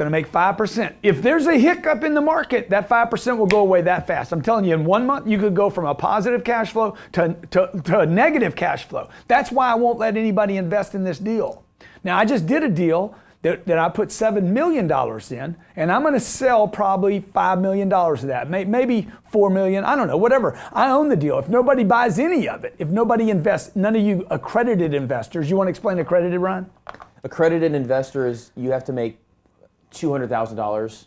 going to make 5%. If there's a hiccup in the market, that 5% will go away that fast. I'm telling you, in 1 month, you could go from a positive cash flow to a negative cash flow. That's why I won't let anybody invest in this deal. Now, I just did a deal that I put $7 million in, and I'm going to sell probably $5 million of that, maybe $4 million, I don't know, whatever. I own the deal. If nobody buys any of it, if nobody invests, none of you accredited investors, you want to explain accredited, Ryan? Accredited investor is you have to make $200,000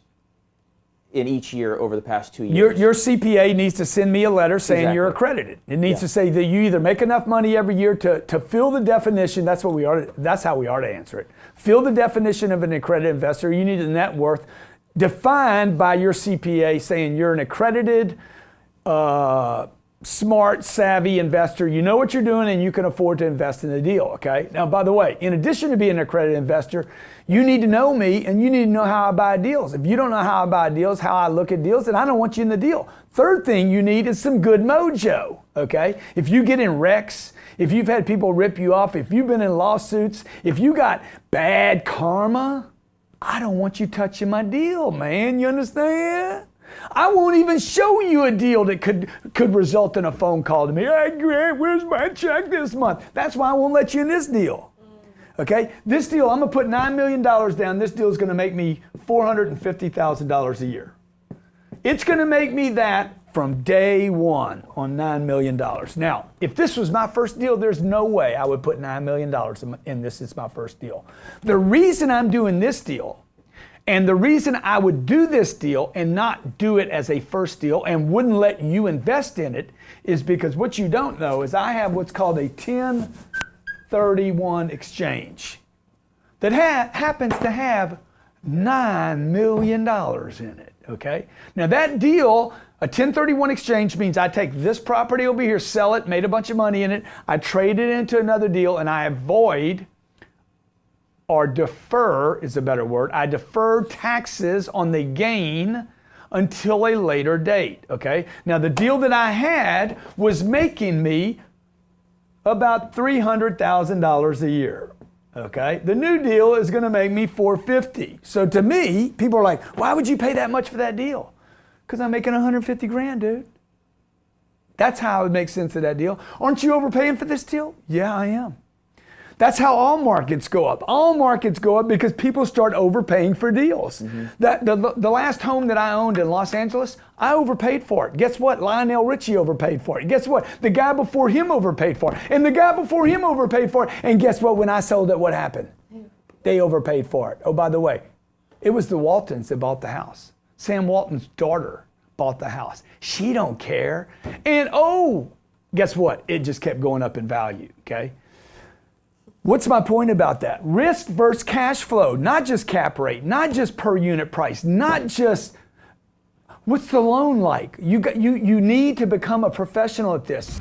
in each year over the past 2 years. Your CPA needs to send me a letter saying Exactly. you're accredited. It needs to say that you either make enough money every year to fill the definition. That's how we ought to answer it. Fill the definition of an accredited investor. You need a net worth defined by your CPA saying you're an accredited, smart, savvy investor. You know what you're doing and you can afford to invest in the deal, okay? Now, by the way, in addition to being an accredited investor, you need to know me and you need to know how I buy deals. If you don't know how I buy deals, how I look at deals, then I don't want you in the deal. Third thing you need is some good mojo, okay? If you get in wrecks, if you've had people rip you off, if you've been in lawsuits, if you got bad karma, I don't want you touching my deal, man. You understand? I won't even show you a deal that could result in a phone call to me. Hey, Grant, where's my check this month? That's why I won't let you in this deal. Okay? This deal, I'm going to put $9 million down. This deal is going to make me $450,000 a year. It's going to make me that from day one on $9 million. Now, if this was my first deal, there's no way I would put $9 million in this. It's my first deal. The reason I'm doing this deal, and the reason I would do this deal and not do it as a first deal and wouldn't let you invest in it is because what you don't know is I have what's called a 1031 exchange that happens to have $9 million in it, okay? Now that deal, a 1031 exchange means I take this property over here, sell it, made a bunch of money in it, I trade it into another deal and I avoid or defer is a better word. I defer taxes on the gain until a later date, okay? Now the deal that I had was making me about $300,000 a year, okay? The new deal is gonna make me $450,000. So to me, people are like, why would you pay that much for that deal? Because I'm making $150 grand, dude. That's how it makes sense of that deal. Aren't you overpaying for this deal? Yeah, I am. That's how all markets go up. All markets go up because people start overpaying for deals. Mm-hmm. The last home that I owned in Los Angeles, I overpaid for it. Guess what? Lionel Richie overpaid for it. Guess what? The guy before him overpaid for it. And the guy before him overpaid for it. And guess what? When I sold it, what happened? They overpaid for it. Oh, by the way, it was the Waltons that bought the house. Sam Walton's daughter bought the house. She don't care. And guess what? It just kept going up in value, okay? What's my point about that? Risk versus cash flow, not just cap rate, not just per unit price, not just what's the loan like. You need to become a professional at this.